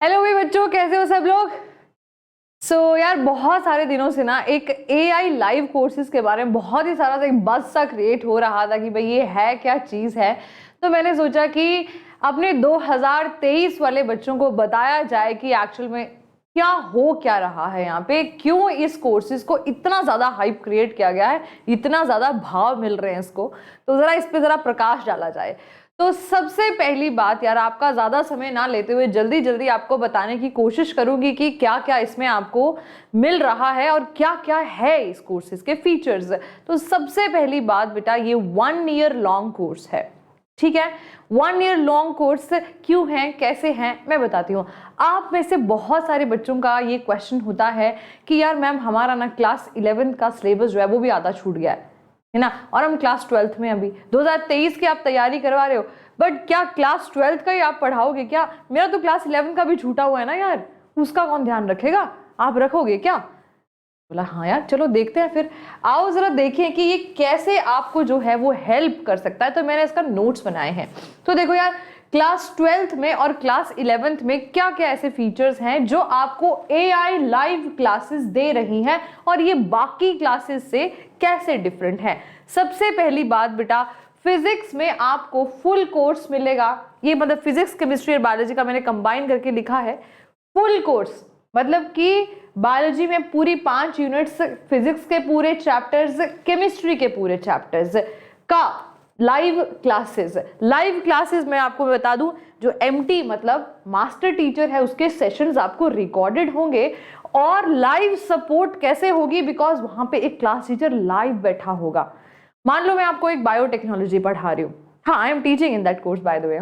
Hello भी बच्चों, कैसे हो सब लोग। यार बहुत सारे दिनों से ना एक AI लाइव कोर्सेज के बारे में बहुत ही सारा एक बज़ सा क्रिएट हो रहा था कि भाई ये है क्या चीज़ है। तो मैंने सोचा कि अपने 2023 वाले बच्चों को बताया जाए कि एक्चुअल में क्या रहा है यहाँ पे, क्यों इस कोर्सेज को इतना ज़्यादा हाइप क्रिएट किया गया है, इतना ज़्यादा भाव मिल रहे हैं इसको। तो ज़रा इस पे ज़रा प्रकाश डाला जाए। तो सबसे पहली बात यार, आपका ज़्यादा समय ना लेते हुए जल्दी जल्दी आपको बताने की कोशिश करूंगी कि क्या क्या इसमें आपको मिल रहा है और क्या क्या है इस कोर्सेज के फीचर्स। तो सबसे पहली बात बेटा, ये 1 ईयर लॉन्ग कोर्स है, ठीक है। 1 ईयर लॉन्ग कोर्स क्यों है, कैसे हैं, मैं बताती हूँ। आप में से बहुत सारे बच्चों का ये क्वेश्चन होता है कि यार मैम हमारा ना क्लास 11 का सिलेबस जो है वो भी आधा छूट गया है ना, और हम क्लास 12th में अभी 2023 की आप तैयारी करवा रहे हो, बट क्या क्लास 12th का ही आप पढ़ाओगे क्या? मेरा तो क्लास 11 का भी छूटा हुआ है ना यार, उसका कौन ध्यान रखेगा? आप रखोगे क्या? बोला हाँ यार, चलो देखते हैं फिर। आओ जरा देखें कि ये कैसे आपको जो है वो हेल्प कर सकता है। तो मैंने इसका नोट्स बनाए हैं। तो देखो यार, क्लास 12th में और क्लास 11th में क्या क्या ऐसे फीचर्स हैं जो आपको AI लाइव क्लासेस दे रही हैं और ये बाकी क्लासेस से कैसे डिफरेंट है। सबसे पहली बात बेटा, फिजिक्स में आपको फुल कोर्स मिलेगा। ये मतलब फिजिक्स, केमिस्ट्री और बायोलॉजी का मैंने कंबाइन करके लिखा है। फुल कोर्स मतलब कि बायोलॉजी में पूरी 5 यूनिट्स, फिजिक्स के पूरे चैप्टर्स, केमिस्ट्री के पूरे चैप्टर्स का लाइव क्लासेस। लाइव क्लासेस मैं आपको बता दूं, जो MT मतलब मास्टर टीचर है उसके सेशंस आपको रिकॉर्डेड होंगे और लाइव सपोर्ट कैसे होगी, बिकॉज वहां पे एक क्लास टीचर लाइव बैठा होगा। मान लो मैं आपको एक बायोटेक्नोलॉजी पढ़ा रही हूँ, हाँ I am teaching in that course by the way,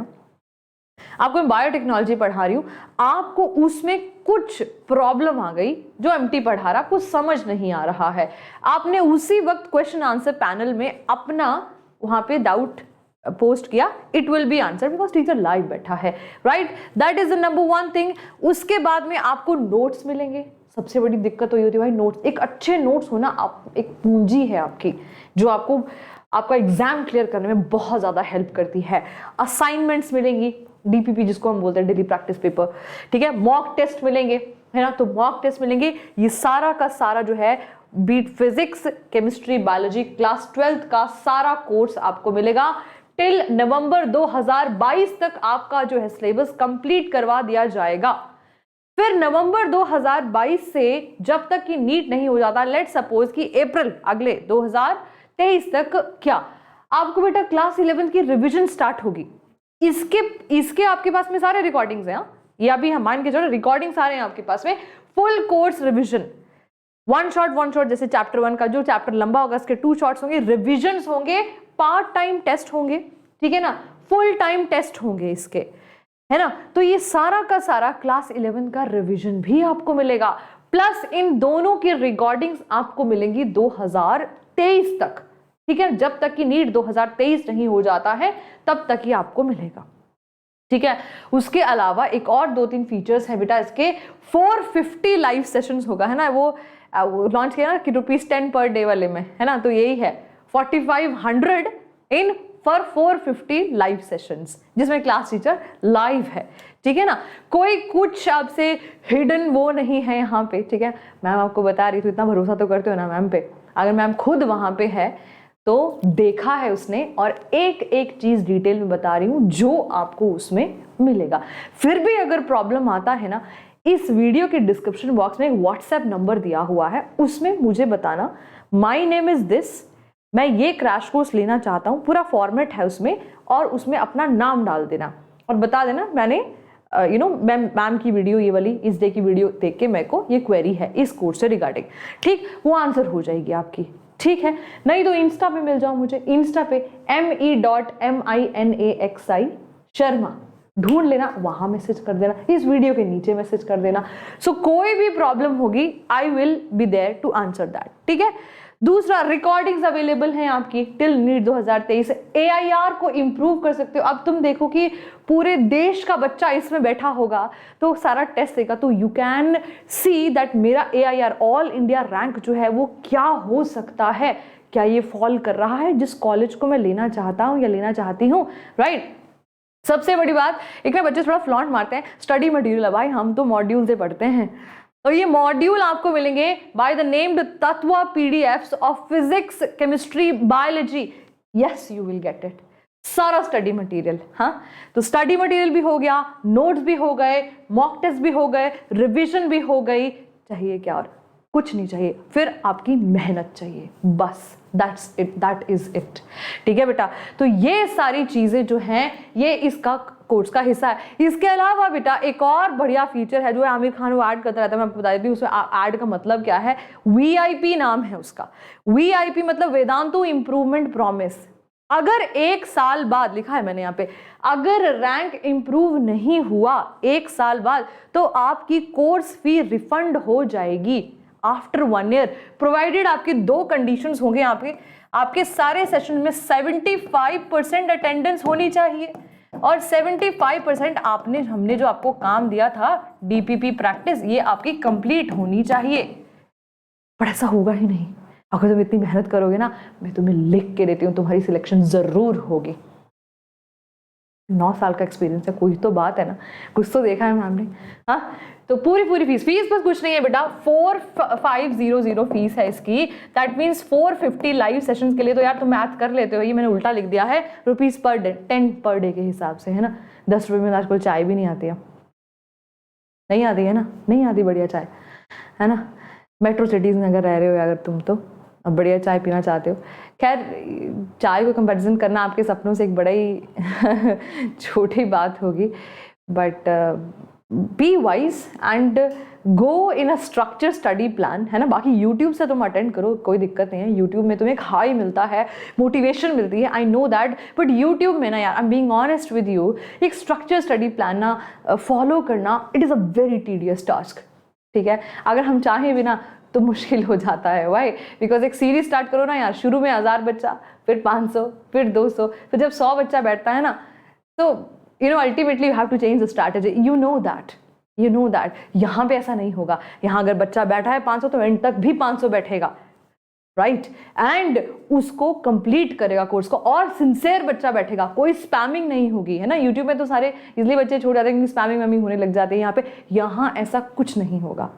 आपको मैं बायोटेक्नोलॉजी पढ़ा रही हूँ, आपको उसमें कुछ प्रॉब्लम आ गई, जो MT पढ़ा रहा कुछ समझ नहीं आ रहा है, आपने उसी वक्त क्वेश्चन आंसर पैनल में अपना वहां पे डाउट पोस्ट किया, it will be answer because teacher live बैठा है, right. That is the number 1 thing. उसके बाद में आपको नोट्स मिलेंगे। सबसे बड़ी दिक्कत तो ये होती है भाई, नोट्स, एक अच्छे नोट्स होना आप एक पूंजी है आपकी, जो आपको आपका एग्जाम क्लियर करने में बहुत ज्यादा हेल्प करती है। असाइनमेंट्स मिलेंगी, DPP जिसको हम बोलते हैं डेली प्रैक्टिस पेपर, ठीक है। मॉक टेस्ट मिलेंगे, है ना, तो मॉक टेस्ट मिलेंगे। ये सारा का सारा जो है be it physics, chemistry, biology class 12th का सारा कोर्स आपको मिलेगा। टिल नवंबर 2022 तक आपका जो है सिलेबस कंप्लीट करवा दिया जाएगा। फिर नवंबर 2022 से जब तक कि नीट नहीं हो जाता, लेट सपोज कि अप्रैल अगले 2023 तक, क्या आपको बेटा क्लास 11 की रिवीजन स्टार्ट होगी। इसके आपके पास में सारे रिकॉर्डिंग्स हैं, ये अभी हम मान के चलो रिकॉर्डिंग सारे हैं आपके पास में। Full course revision, one shot जैसे चैप्टर 1 का जो चैप्टर लंबा होगा उसके 2 शॉट्स होंगे, रिविजन्स होंगे, पार्ट टाइम टेस्ट होंगे, ठीक है ना, फुल टाइम टेस्ट होंगे इसके, है ना। तो ये सारा का सारा क्लास 11 का रिवीजन भी आपको मिलेगा, प्लस इन दोनों की रिकॉर्डिंग्स आपको मिलेंगी 2023 तक, ठीक है। जब तक कि नीट 2023 नहीं हो जाता है तब तक ही आपको मिलेगा, ठीक है। उसके अलावा एक और 2-3 फीचर्स हैं बेटा इसके। 450 लाइव सेशंस होगा, है ना, वो लॉन्च किया ना कि ₹10 पर डे वाले में, है ना, तो यही है 4500 इन फॉर 450 लाइव सेशंस, जिसमें क्लास टीचर लाइव है, ठीक है ना। कोई कुछ आपसे हिडन वो नहीं है यहाँ पे, ठीक है। मैम आपको बता रही थी, इतना भरोसा तो करते हो ना मैम पे। अगर मैम खुद वहां पे है तो देखा है उसने, और एक एक चीज डिटेल में बता रही हूं जो आपको उसमें मिलेगा। फिर भी अगर प्रॉब्लम आता है ना, इस वीडियो के डिस्क्रिप्शन बॉक्स में एक व्हाट्सएप नंबर दिया हुआ है, उसमें मुझे बताना माय नेम इज दिस, मैं ये क्रैश कोर्स लेना चाहता हूं, पूरा फॉर्मेट है उसमें, और उसमें अपना नाम डाल देना और बता देना मैंने मैम की वीडियो, ये वाली इस डे की वीडियो देख के मेरे को ये क्वेरी है इस कोर्स से रिगार्डिंग, ठीक, वो आंसर हो जाएगी आपकी, ठीक है। नहीं तो इंस्टा पे मिल जाओ मुझे, इंस्टा पे me.minaxi शर्मा ढूंढ लेना, वहां मैसेज कर देना, इस वीडियो के नीचे मैसेज कर देना। सो कोई भी प्रॉब्लम होगी, I will be there to answer that, ठीक है। दूसरा, रिकॉर्डिंग्स अवेलेबल हैं आपकी टिल नीट 2023। AIR को इंप्रूव कर सकते हो। अब तुम देखो कि पूरे देश का बच्चा इसमें बैठा होगा तो सारा टेस्ट देगा, तो यू कैन सी दैट मेरा AIR ऑल इंडिया रैंक जो है वो क्या हो सकता है, क्या ये फॉल कर रहा है जिस कॉलेज को मैं लेना चाहता हूँ या लेना चाहती हूँ, राइट। सबसे बड़ी बात, एक ना बच्चे थोड़ा फ्लॉन्ट मारते हैं, स्टडी मटेरियल है भाई, हम तो मॉड्यूल से पढ़ते हैं। तो ये मॉड्यूल आपको मिलेंगे by the named Tatva PDFs of physics, chemistry, biology. Yes, you will get it, सारा स्टडी मटेरियल। हाँ, तो स्टडी मटेरियल भी हो गया, नोट्स भी हो गए, मॉक टेस्ट भी हो गए, रिवीजन भी हो गई, चाहिए क्या और? कुछ नहीं चाहिए, फिर आपकी मेहनत चाहिए, बस that's it, that is it. ठीक है बेटा, तो ये सारी चीजें जो हैं ये इसका कोर्स का हिस्सा है। इसके अलावा बेटा एक और बढ़िया फीचर है जो आमिर खान वो ऐड करता रहता है, मैं आपको बता देती हूँ उसमें ऐड का मतलब क्या है। VIP नाम है उसका। VIP मतलब वेदांतु इंप्रूवमेंट प्रॉमिस। अगर 1 साल बाद, लिखा है मैंने यहाँ पे, अगर रैंक इंप्रूव नहीं हुआ 1 साल बाद, तो आपकी कोर्स फी रिफंड हो जाएगी आफ्टर 1 ईयर, प्रोवाइडेड आपकी 2 कंडीशंस होंगे यहाँ पे। आपके सारे सेशन में 75% अटेंडेंस होनी चाहिए और 75% हमने जो आपको काम दिया था DPP प्रैक्टिस, ये आपकी कंप्लीट होनी चाहिए। पर ऐसा होगा ही नहीं। अगर तुम इतनी मेहनत करोगे ना, मैं तुम्हें लिख के देती हूँ, तुम्हारी सिलेक्शन जरूर होगी। 9 साल का एक्सपीरियंस है, कोई तो बात है ना, कुछ तो देखा है मैम ने। हाँ, तो पूरी फीस बस कुछ नहीं है बेटा, 4500 फीस है इसकी। दैट मीन्स 450 लाइव सेशंस के लिए। तो यार तुम मैथ कर लेते हो, ये मैंने उल्टा लिख दिया है, rupees per day, 10 per day के हिसाब से, है ना। 10 रुपये में आजकल चाय भी नहीं आती है, नहीं आती है ना, नहीं आती बढ़िया चाय, है ना। मेट्रो सिटीज में अगर रह रहे हो अगर तुम, तो अब बढ़िया चाय पीना चाहते हो। खैर, चाय को कंपैरिजन करना आपके सपनों से एक बड़ा ही छोटी बात होगी, but be wise and go in a structure study plan, है ना। बाकी यूट्यूब से तुम अटेंड करो, कोई दिक्कत नहीं है। यूट्यूब में तुम्हें एक हाई मिलता है, मोटिवेशन मिलती है, I know that, but YouTube में ना यार, I am being honest with you, एक स्ट्रक्चर स्टडी प्लान ना फॉलो करना, it is a very tedious task. ठीक है, अगर हम चाहें भी ना तो मुश्किल हो जाता है। वाई? बिकॉज एक सीरीज स्टार्ट करो ना यार, शुरू में 1000 बच्चा, फिर 500, फिर 200, फिर जब 100 बच्चा बैठता है ना, तो you know ultimately you have to change the strategy. You know that यहाँ पे ऐसा नहीं होगा। यहाँ अगर बच्चा बैठा है 500, तो एंड तक भी 500 बैठेगा, राइट, एंड उसको कंप्लीट करेगा कोर्स को, और सिंसियर बच्चा बैठेगा, कोई स्पैमिंग नहीं होगी, है ना। यूट्यूब में तो सारे इजली बच्चे छोड़ जाते हैं क्योंकि स्पैमिंग होने लग जाते हैं। यहाँ ऐसा कुछ नहीं होगा।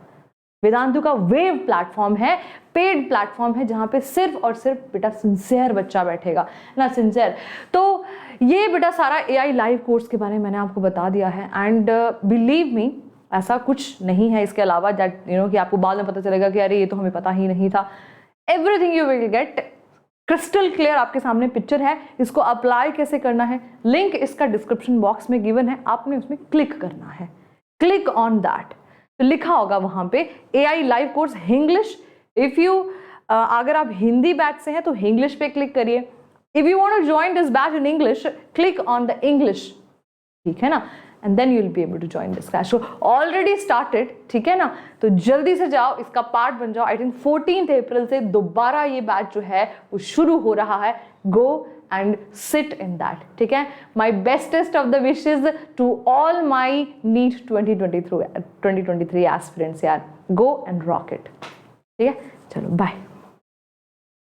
वेदांतु का वेव प्लेटफॉर्म है, पेड प्लेटफॉर्म है, जहां पे सिर्फ और सिर्फ बेटा सिंसियर बच्चा बैठेगा ना, सिंसियर। तो ये बेटा सारा AI लाइव कोर्स के बारे में मैंने आपको बता दिया है, एंड बिलीव मी ऐसा कुछ नहीं है इसके अलावा दैट यू नो कि आपको बाद में पता चलेगा कि अरे ये तो हमें पता ही नहीं था। Everything you will get crystal clear, आपके सामने पिक्चर है। इसको अप्लाई कैसे करना है, लिंक इसका डिस्क्रिप्शन बॉक्स में गिवन है, आपने उसमें क्लिक करना है, क्लिक ऑन दैट। तो लिखा होगा वहां पे AI live course English. If you अगर आप हिंदी बैच से हैं तो इंग्लिश पे क्लिक करिए। If you want to join this batch in English, click on the English, ठीक है ना, and then you will be able to join this class. Already started, ठीक है ना, तो जल्दी से जाओ, इसका पार्ट बन जाओ। आई थिंक 14 अप्रैल से दोबारा ये बैच जो है वो शुरू हो रहा है। गो and sit in that, ठीक है। My bestest of the wishes to all my NEET 2023 aspirants यार, go and rock it, ठीक है। चलो बाय।